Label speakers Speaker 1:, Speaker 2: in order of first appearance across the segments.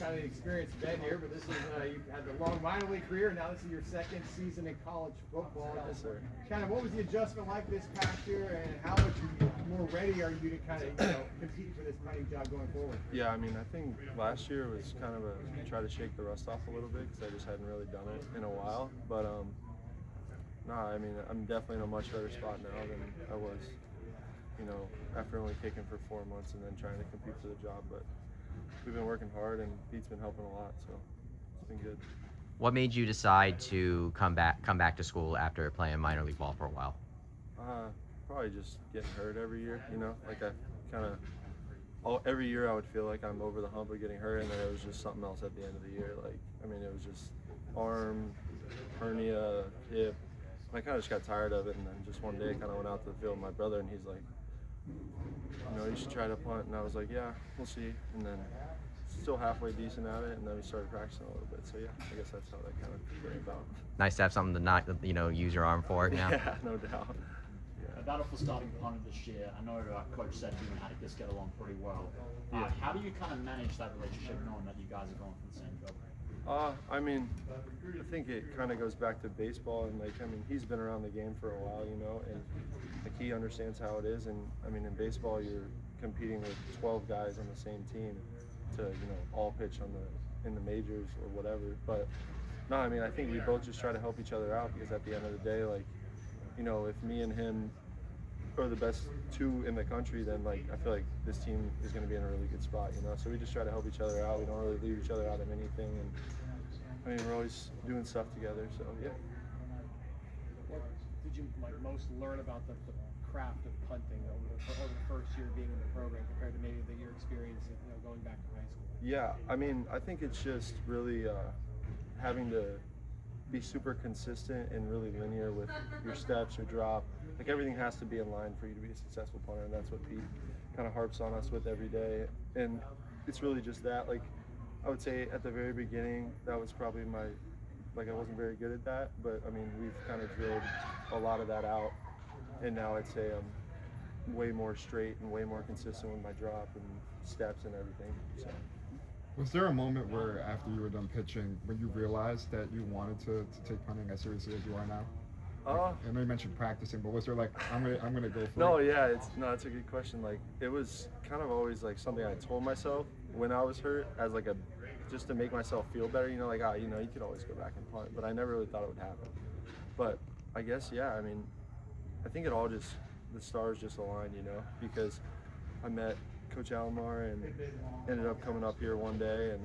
Speaker 1: kind of experienced been here, but this is you've had the long minor league career. Now this is your second season in college football.
Speaker 2: Yes, sir.
Speaker 1: Kind of what was the adjustment like this past year, and how much more ready are you to kind of compete for this punting job going forward?
Speaker 2: Yeah, I mean, I think last year was kind of a try to shake the rust off a little bit because I just hadn't really done it in a while. But I mean, I'm definitely in a much better spot now than I was, after only kicking for 4 months and then trying to compete for the job. But we've been working hard, and Pete's been helping a lot, so it's been good.
Speaker 3: What made you decide to come back to school after playing minor league ball for a while?
Speaker 2: Probably just getting hurt every year, like I kind of every year I would feel like I'm over the hump of getting hurt, and then it was just something else at the end of the year. Like, I mean, it was just arm, hernia, hip. I kind of just got tired of it, and then just one day I kind of went out to the field with my brother, and he's like, you should try to punt, and I was like, yeah, we'll see. And then still halfway decent at it, and then we started practicing a little bit. So yeah, I guess that's how that kind of came about.
Speaker 3: Nice to have something to not use your arm for now.
Speaker 2: Yeah, no doubt.
Speaker 4: A battle for starting punter this year. I know Coach said you and Atticus get along pretty well. How do you kind of manage that relationship knowing that you guys are going for the same job?
Speaker 2: I mean, I think it kind of goes back to baseball, and he's been around the game for a while, and like he understands how it is. And I mean, in baseball, you're competing with 12 guys on the same team to all pitch in the majors or whatever. But no, I mean, I think we both just try to help each other out, because at the end of the day, like, if me and him are the best two in the country, then like I feel like this team is going to be in a really good spot, So we just try to help each other out. We don't really leave each other out of anything, and I mean, we're always doing stuff together. So yeah.
Speaker 1: What did you most learn about the craft of punting over the first year being in the program compared to maybe your experience, going back to high school?
Speaker 2: Yeah, I mean, I think it's just really having to be super consistent and really linear with your steps, your drop. Like, everything has to be in line for you to be a successful punter, and that's what Pete kind of harps on us with every day. And it's really just that. Like, I would say at the very beginning, that was probably I wasn't very good at that, but I mean, we've kind of drilled a lot of that out, and now I'd say I'm way more straight and way more consistent with my drop and steps and everything. So.
Speaker 5: Was there a moment where, after you were done pitching, when you realized that you wanted to take punting as seriously as you are now? I know you mentioned practicing, but was there like, I'm gonna go for
Speaker 2: no,
Speaker 5: it?
Speaker 2: Yeah, it's a good question. Like, it was kind of always like something I told myself when I was hurt, as like just to make myself feel better. You could always go back and punt, but I never really thought it would happen. But I guess, yeah, I mean, I think it all the stars just aligned, because I met Coach Alomar and ended up coming up here one day, and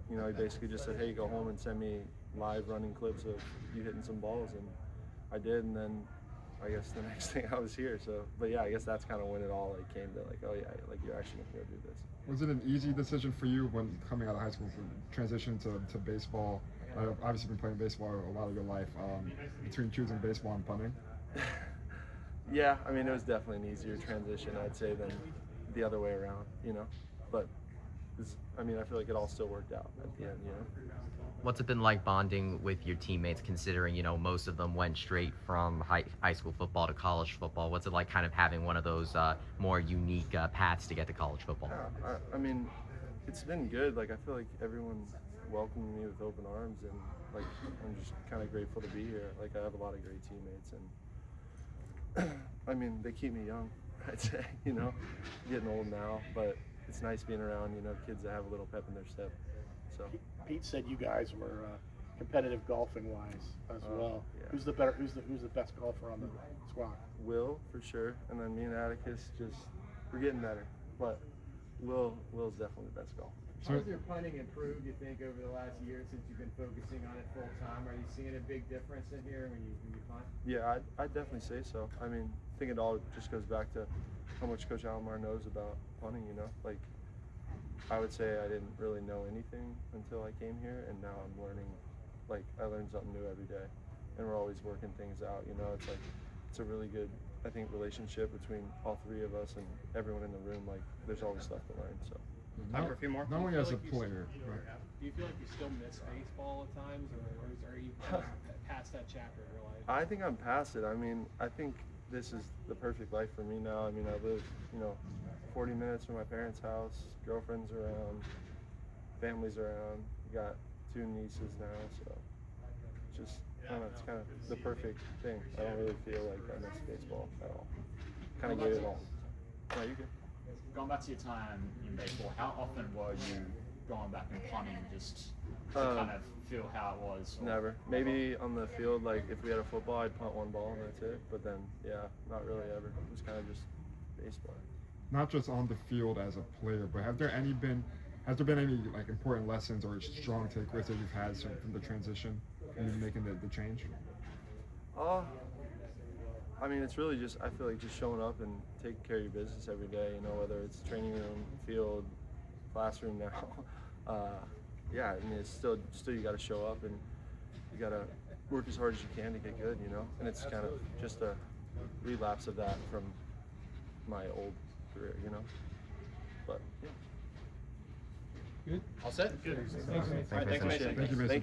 Speaker 2: he basically just said, hey, go home and send me live running clips of you hitting some balls, and I did. And then I guess the next thing I was here. So, but yeah, I guess that's kind of when it all came to oh yeah, like you're actually gonna go do this.
Speaker 5: Was it an easy decision for you when coming out of high school to transition to baseball? I've obviously been playing baseball a lot of your life, between choosing baseball and punting.
Speaker 2: Yeah, I mean, it was definitely an easier transition, I'd say, than the other way around, but I feel like it all still worked out at the end,
Speaker 3: What's it been like bonding with your teammates, considering, most of them went straight from high school football to college football? What's it like kind of having one of those more unique paths to get to college football?
Speaker 2: Yeah, I mean, it's been good. Like, I feel like everyone welcomed me with open arms, and like, I'm just kind of grateful to be here. Like, I have a lot of great teammates, and I mean, they keep me young, I'd say, getting old now, but it's nice being around, kids that have a little pep in their step. So
Speaker 6: Pete said you guys were competitive golfing wise as well.
Speaker 2: Yeah.
Speaker 6: Who's the best golfer on the squad?
Speaker 2: Will, for sure, and then me and Atticus, we're getting better, but Will's definitely the best golfer.
Speaker 1: How has your punting improved, you think, over the last year since you've been focusing on it full time? Are you seeing a big difference in here when you punt?
Speaker 2: Yeah, I'd definitely say so. I mean, I think it all just goes back to how much Coach Alomar knows about punting, Like, I would say I didn't really know anything until I came here, and now I'm learning. Like, I learn something new every day, and we're always working things out, It's like, it's a really good, I think, relationship between all three of us and everyone in the room. Like, there's always stuff to learn, so.
Speaker 7: Time for a few more.
Speaker 5: Not only as a player.
Speaker 1: Do you feel like you still miss baseball at times, or are you past that chapter in your life?
Speaker 2: I think I'm past it. I mean, I think this is the perfect life for me now. I mean, I live, 40 minutes from my parents' house, girlfriend's around, family's around. Got 2 nieces now, so just it's kind of the perfect thing. I don't really feel like I miss baseball at all. Kind of gave it all. No, you good.
Speaker 4: Going back to your time in baseball, how often were you going back and punting just to kind of feel how it was? Or
Speaker 2: Never. Maybe on the field, like if we had a football, I'd punt 1 ball and that's it. But then, yeah, not really ever. It was kind of just baseball.
Speaker 5: Not just on the field as a player, but has there been any like important lessons or strong takeaways that you've had from the transition and you making the change?
Speaker 2: I mean, it's really just, I feel like just showing up and taking care of your business every day, you know, whether it's training room, field, classroom now. Yeah, I mean, it's still you got to show up and you got to work as hard as you can to get good, you know? And it's kind of just a relapse of that from my old career, you know? But, yeah.
Speaker 1: All set? Good.
Speaker 3: Thanks,
Speaker 1: All right, thanks,
Speaker 3: Mason.
Speaker 1: Mason.
Speaker 5: Thank you, Mason.
Speaker 2: Thank you.
Speaker 5: Appreciate it.